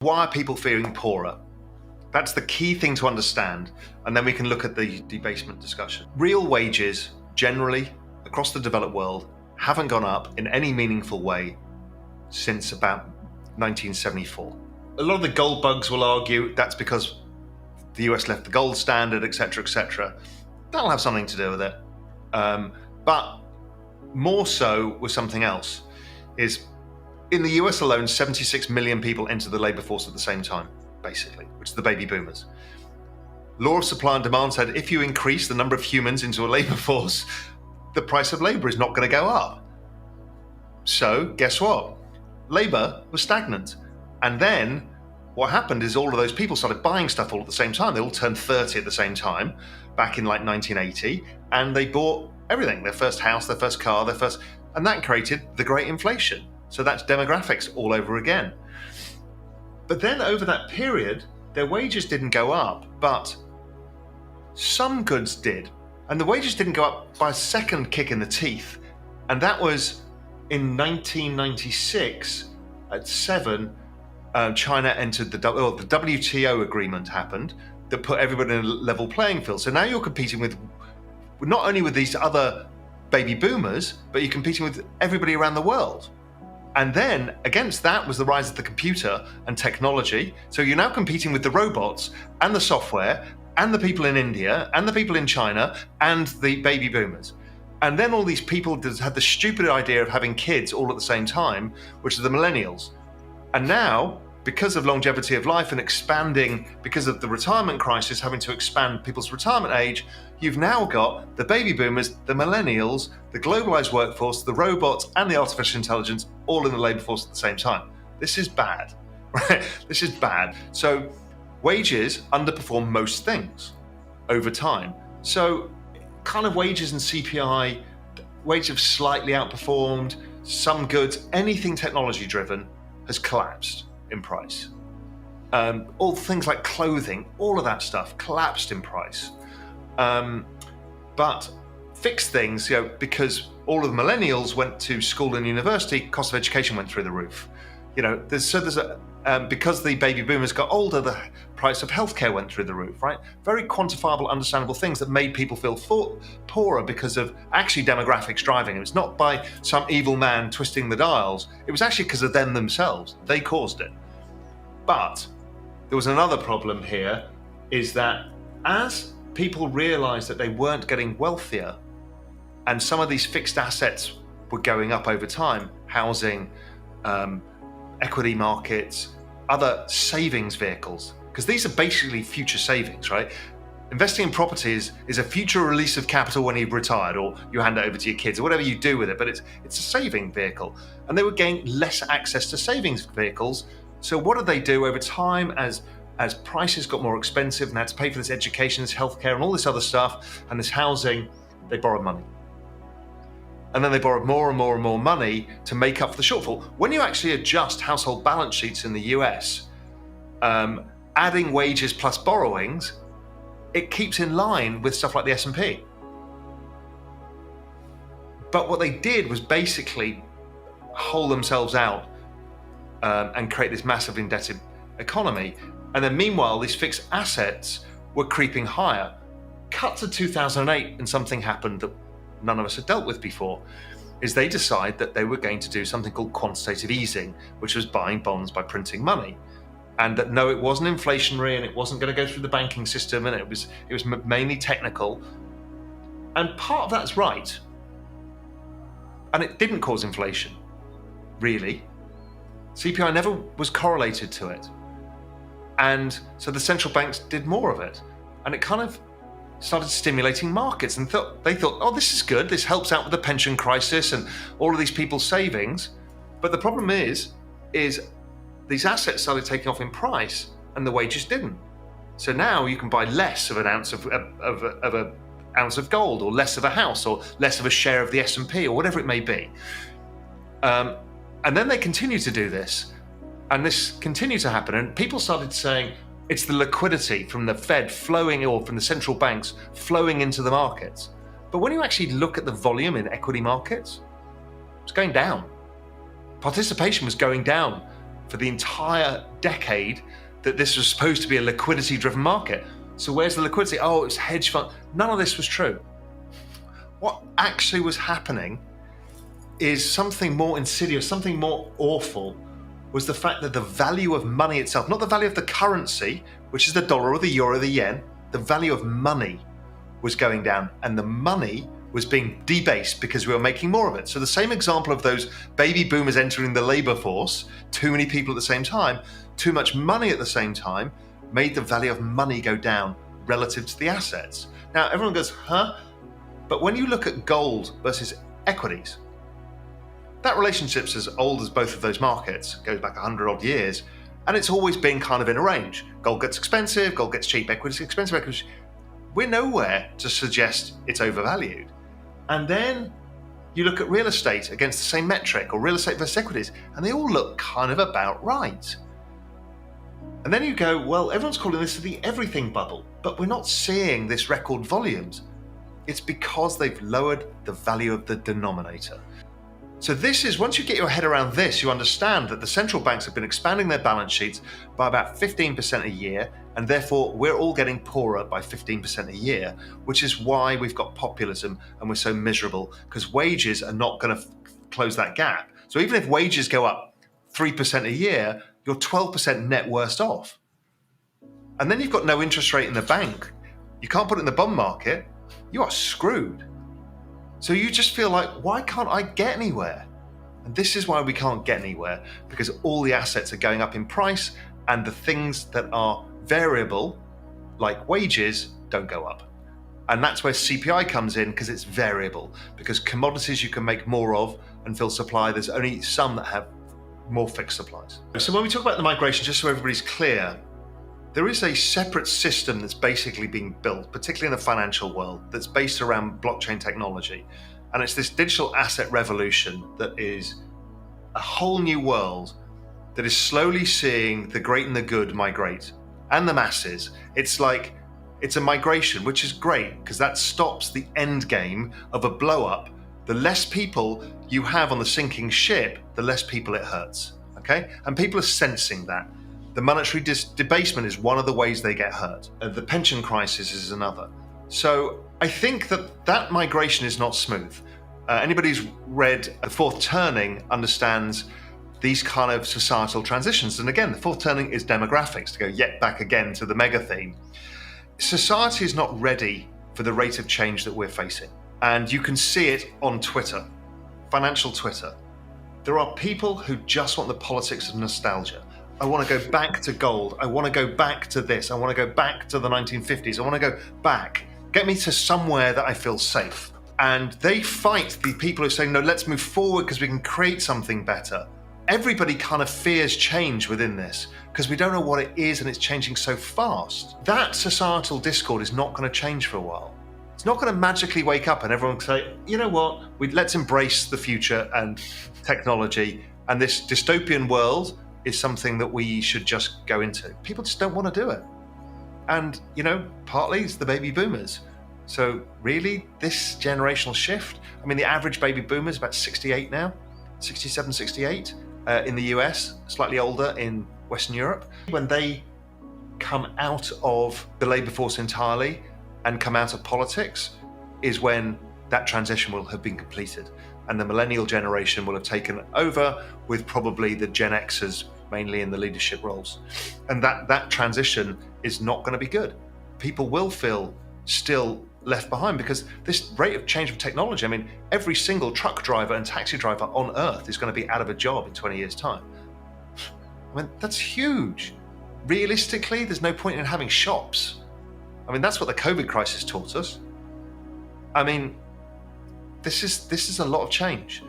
Why are people feeling poorer? That's the key thing to understand, and then we can look at the debasement discussion. Real wages, generally, across the developed world, haven't gone up in any meaningful way since about 1974. A lot of the gold bugs will argue that's because the US left the gold standard, etc., etc. That'll have something to do with it. But more so with something else, is in the US alone, 76 million people enter the labor force at the same time, basically, which is the baby boomers. Law of supply and demand said if you increase the number of humans into a labor force, the price of labor is not going to go up. So guess what? Labor was stagnant. And then what happened is all of those people started buying stuff all at the same time. They all turned 30 at the same time, back in like 1980, and they bought everything, their first house, their first car, and that created the Great Inflation. So that's demographics all over again. But then over that period, their wages didn't go up, but some goods did. And the wages didn't go up by a second kick in the teeth. And that was in 1996 at 7, China entered the WTO agreement happened that put everybody in a level playing field. So now you're competing with not only with these other baby boomers, but you're competing with everybody around the world. And then against that was the rise of the computer and technology. So you're now competing with the robots and the software and the people in India and the people in China and the baby boomers. And then all these people had the stupid idea of having kids all at the same time, which are the millennials. And now, because of longevity of life and expanding, because of the retirement crisis, having to expand people's retirement age, you've now got the baby boomers, the millennials, the globalized workforce, the robots, and the artificial intelligence all in the labor force at the same time. This is bad, right? This is bad. So wages underperform most things over time. So kind of wages and CPI, wages have slightly outperformed. Some goods, anything technology driven, has collapsed in price. All things like clothing, all of that stuff collapsed in price. But fixed things, because all of the millennials went to school and university, cost of education went through the roof. Because the baby boomers got older, the price of healthcare went through the roof, right? Very quantifiable, understandable things that made people feel poorer because of actually demographics driving. It was not by some evil man twisting the dials. It was actually because of them themselves. They caused it. But there was another problem here, is that as people realized that they weren't getting wealthier and some of these fixed assets were going up over time, housing, equity markets, other savings vehicles, because these are basically future savings, right? Investing in properties is a future release of capital when you've retired, or you hand it over to your kids, or whatever you do with it, but it's a saving vehicle. And they were getting less access to savings vehicles. So what did they do over time as prices got more expensive and had to pay for this education, this healthcare, and all this other stuff, and this housing? They borrowed money. And then they borrowed more and more and more money to make up for the shortfall. When you actually adjust household balance sheets in the US, adding wages plus borrowings, it keeps in line with stuff like the S&P. But what they did was basically hole themselves out and create this massive indebted economy. And then meanwhile, these fixed assets were creeping higher. Cut to 2008 and something happened that none of us had dealt with before, is they decide that they were going to do something called quantitative easing, which was buying bonds by printing money. And that no, it wasn't inflationary and it wasn't going to go through the banking system, and it was mainly technical. And part of that's right. And it didn't cause inflation, really. CPI never was correlated to it. And so the central banks did more of it. And it kind of started stimulating markets, and they thought, oh, this is good. This helps out with the pension crisis and all of these people's savings. But the problem is these assets started taking off in price and the wages didn't. So now you can buy less of an ounce of an ounce of gold, or less of a house, or less of a share of the S&P, or whatever it may be. And then they continue to do this, and this continued to happen. And people started saying, it's the liquidity from the Fed flowing, or from the central banks flowing into the markets. But when you actually look at the volume in equity markets, it's going down. Participation was going down for the entire decade that this was supposed to be a liquidity-driven market. So where's the liquidity? Oh, it's hedge fund. None of this was true. What actually was happening is something more insidious, something more awful, was the fact that the value of money itself, not the value of the currency, which is the dollar or the euro or the yen, the value of money was going down, and the money was being debased because we were making more of it. So the same example of those baby boomers entering the labor force, too many people at the same time, too much money at the same time, made the value of money go down relative to the assets. Now everyone goes, huh? But when you look at gold versus equities, that relationship's as old as both of those markets, goes back 100 odd years, and it's always been kind of in a range. Gold gets expensive, gold gets cheap, equities expensive, equities. We're nowhere to suggest it's overvalued. And then you look at real estate against the same metric, or real estate versus equities, and they all look kind of about right. And then you go, well, everyone's calling this the everything bubble, but we're not seeing this record volumes. It's because they've lowered the value of the denominator. So this is, once you get your head around this, you understand that the central banks have been expanding their balance sheets by about 15% a year, and therefore we're all getting poorer by 15% a year, which is why we've got populism and we're so miserable, because wages are not going to close that gap. So even if wages go up 3% a year, you're 12% net worse off. And then you've got no interest rate in the bank. You can't put it in the bond market. You are screwed. So you just feel like, why can't I get anywhere? And this is why we can't get anywhere, because all the assets are going up in price and the things that are variable, like wages, don't go up. And that's where CPI comes in, because it's variable, because commodities you can make more of and fill supply, there's only some that have more fixed supplies. So when we talk about the migration, just so everybody's clear, there is a separate system that's basically being built, particularly in the financial world, that's based around blockchain technology. And it's this digital asset revolution that is a whole new world that is slowly seeing the great and the good migrate, and the masses. It's like, it's a migration, which is great, because that stops the end game of a blow up. The less people you have on the sinking ship, the less people it hurts, okay? And people are sensing that. The monetary debasement is one of the ways they get hurt. The pension crisis is another. So I think that migration is not smooth. Anybody who's read The Fourth Turning understands these kind of societal transitions. And again, the fourth turning is demographics, to go yet back again to the mega theme. Society is not ready for the rate of change that we're facing. And you can see it on Twitter, financial Twitter. There are people who just want the politics of nostalgia. I want to go back to gold. I want to go back to this. I want to go back to the 1950s. I want to go back. Get me to somewhere that I feel safe. And they fight the people who say, no, let's move forward because we can create something better. Everybody kind of fears change within this because we don't know what it is and it's changing so fast. That societal discord is not going to change for a while. It's not going to magically wake up and everyone say, you know what, let's embrace the future and technology, and this dystopian world is something that we should just go into. People just don't want to do it. And, you know, partly it's the baby boomers. So really, this generational shift, I mean, the average baby boomer is about 68 now, 67, 68 in the US, slightly older in Western Europe. When they come out of the labor force entirely and come out of politics is when that transition will have been completed. And the millennial generation will have taken over with probably the Gen Xers mainly in the leadership roles. And that transition is not going to be good. People will feel still left behind because this rate of change of technology, I mean, every single truck driver and taxi driver on earth is going to be out of a job in 20 years' time. I mean, that's huge. Realistically, there's no point in having shops. I mean, that's what the COVID crisis taught us. I mean, this is a lot of change.